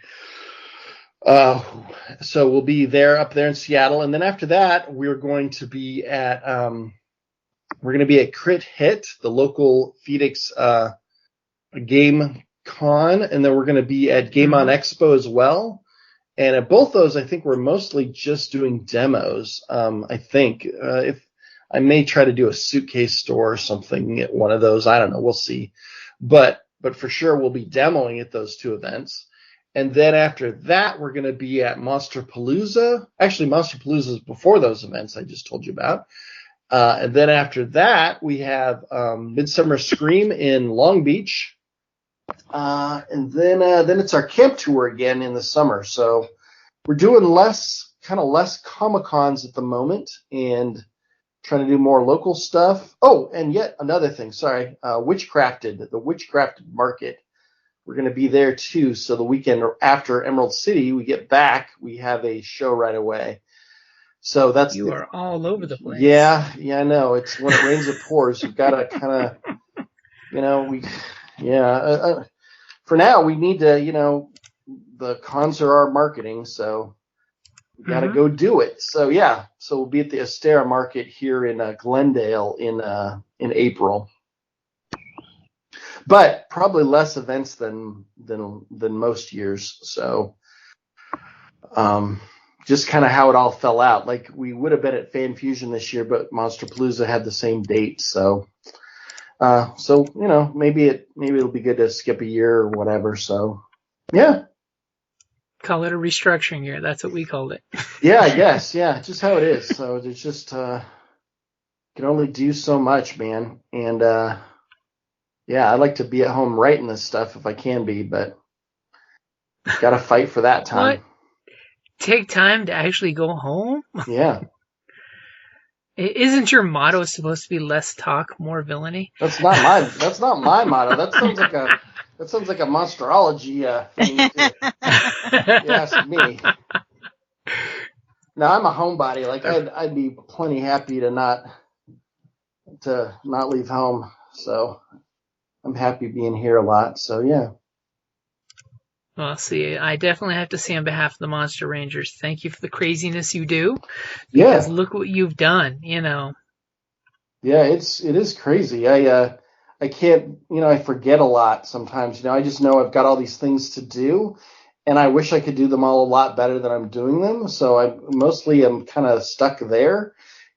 Speaker 4: So we'll be up there in Seattle, and then after that, we're going to be at Crit Hit, the local Phoenix game con, and then we're going to be at Game On Expo as well. And at both those, I think we're mostly just doing demos. I think if I may try to do a suitcase store or something at one of those, I don't know, we'll see. But for sure, we'll be demoing at those two events. And then after that, we're going to be at Monsterpalooza. Actually, Monsterpalooza is before those events I just told you about. And then after that, we have Midsummer Scream in Long Beach. And then it's our camp tour again in the summer. So we're doing less Comic-Cons at the moment and trying to do more local stuff. Oh, and yet another thing. Sorry. The Witchcrafted Market. We're going to be there too. So the weekend after Emerald City, we get back, we have a show right away. So
Speaker 3: you are all over the place.
Speaker 4: Yeah, I know. It's when it rains, it pours. You've got to kind of, for now, we need to, the cons are our marketing, so we got to go do it. So yeah, so we'll be at the Astera Market here in Glendale in April. But probably less events than most years. So, just kind of how it all fell out. Like, we would have been at Fan Fusion this year, but Monsterpalooza had the same date. So, maybe it'll be good to skip a year or whatever. So, yeah.
Speaker 3: Call it a restructuring year. That's what we called it.
Speaker 4: Yeah, I guess. Yeah, just how it is. So it's just can only do so much, man. And I'd like to be at home writing this stuff if I can be, but got to fight for that time.
Speaker 3: What? Take time to actually go home?
Speaker 4: Yeah.
Speaker 3: Isn't your motto supposed to be less talk, more villainy?
Speaker 4: That's not my motto. That sounds like a monsterology thing. You ask me. No, I'm a homebody. Like, I'd be plenty happy to not leave home. So I'm happy being here a lot. So yeah.
Speaker 3: Well, see, I definitely have to say on behalf of the Monster Rangers, thank you for the craziness you do.
Speaker 4: Yeah.
Speaker 3: Because look what you've done, you know.
Speaker 4: Yeah, it is crazy. I can't, I forget a lot sometimes. I just know I've got all these things to do, and I wish I could do them all a lot better than I'm doing them. So I'm kind of stuck there,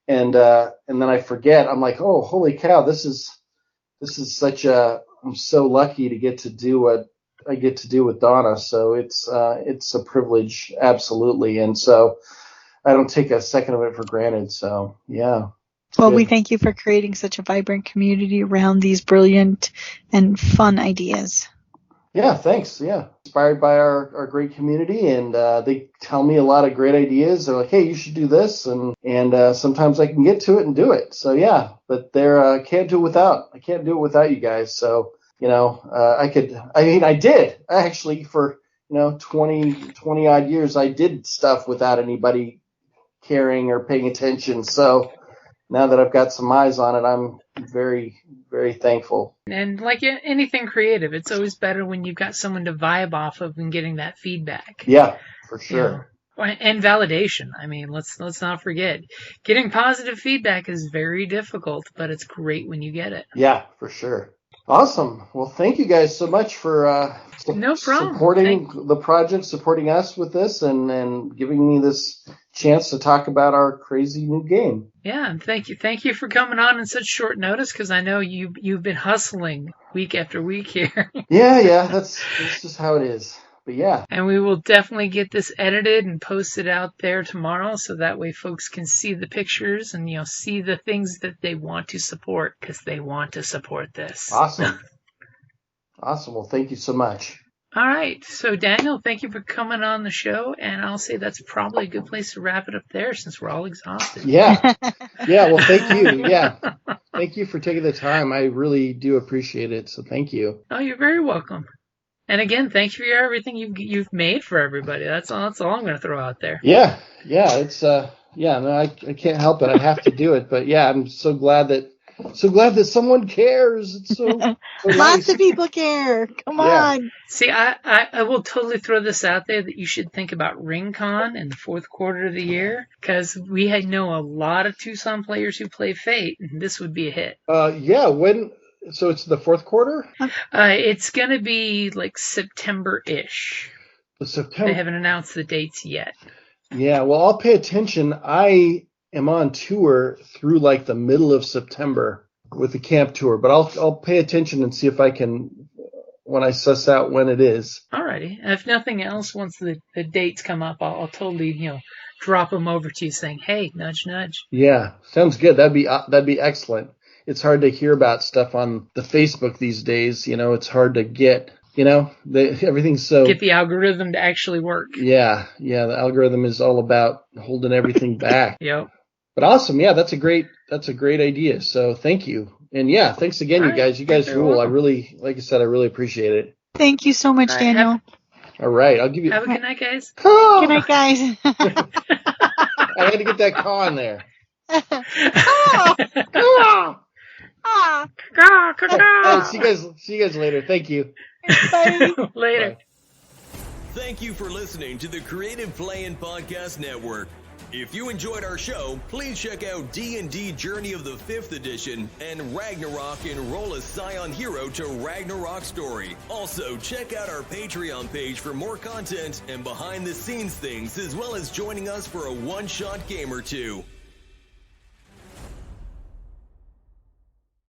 Speaker 4: and then I forget. I'm like, oh, holy cow, this is I'm so lucky to get to do what I get to do with Donna. So it's a privilege, absolutely, and so I don't take a second of it for granted. So yeah.
Speaker 2: Well, we thank you for creating such a vibrant community around these brilliant and fun ideas.
Speaker 4: Yeah, thanks. Yeah. Inspired by our great community, and they tell me a lot of great ideas. They're like, hey, you should do this, and sometimes I can get to it and do it. So yeah, but I can't do it without you guys. So, I did actually for, 20 odd years, I did stuff without anybody caring or paying attention. So now that I've got some eyes on it, I'm very, very thankful.
Speaker 3: And like anything creative, it's always better when you've got someone to vibe off of and getting that feedback.
Speaker 4: Yeah, for sure.
Speaker 3: And validation. I mean, let's not forget, getting positive feedback is very difficult, but it's great when you get it.
Speaker 4: Yeah, for sure. Awesome. Well, thank you guys so much for
Speaker 3: no problem.
Speaker 4: Supporting the project, supporting us with this, and giving me this chance to talk about our crazy new game.
Speaker 3: Yeah, and thank you for coming on in such short notice, because I know you've been hustling week after week here.
Speaker 4: Yeah, that's just how it is. But yeah.
Speaker 3: And we will definitely get this edited and posted out there tomorrow, so that way folks can see the pictures and see the things that they want to support, because they want to support this.
Speaker 4: Awesome. Well, thank you so much.
Speaker 3: All right. So, Daniel, thank you for coming on the show, and I'll say that's probably a good place to wrap it up there, since we're all exhausted.
Speaker 4: Yeah. Well, thank you. Yeah. Thank you for taking the time. I really do appreciate it, so thank you.
Speaker 3: Oh, you're very welcome. And again, thank you for everything you've made for everybody. That's all I'm going to throw out there.
Speaker 4: Yeah. It's I can't help it. I have to do it. But yeah, I'm so glad that someone cares. It's so nice.
Speaker 2: Lots of people care. Come on.
Speaker 3: See, I will totally throw this out there that you should think about RingCon in the fourth quarter of the year, because we know a lot of Tucson players who play Fate, and this would be a hit.
Speaker 4: When? So it's the fourth quarter?
Speaker 3: It's going to be like September-ish.
Speaker 4: September.
Speaker 3: They haven't announced the dates yet.
Speaker 4: Yeah, well, I'll pay attention. I am on tour through like the middle of September with the camp tour, but I'll pay attention and see if I can, when I suss out when it is.
Speaker 3: Alrighty. If nothing else, once the dates come up, I'll totally, drop them over to you saying, hey, nudge, nudge.
Speaker 4: Yeah, sounds good. That'd be excellent. It's hard to hear about stuff on the Facebook these days. It's hard to get, everything's so...
Speaker 3: Get the algorithm to actually work.
Speaker 4: Yeah, the algorithm is all about holding everything back.
Speaker 3: Yep.
Speaker 4: But awesome. Yeah, that's a great idea. So thank you. And yeah, thanks again, you guys. You guys rule. Welcome. I really, like I said, I really appreciate it.
Speaker 2: Thank you so much, Daniel.
Speaker 4: All right, I'll give you...
Speaker 3: Have a good night, guys.
Speaker 2: Oh! Good night, guys.
Speaker 4: I had to get that caw in there. See you guys later. Thank you.
Speaker 2: Bye.
Speaker 3: Later.
Speaker 1: Thank you for listening to the Creative Play and Podcast Network. If you enjoyed our show, please check out D&D Journey of the 5th Edition and Ragnarok and roll a Scion hero to Ragnarok story. Also, check out our Patreon page for more content and behind-the-scenes things, as well as joining us for a one-shot game or two.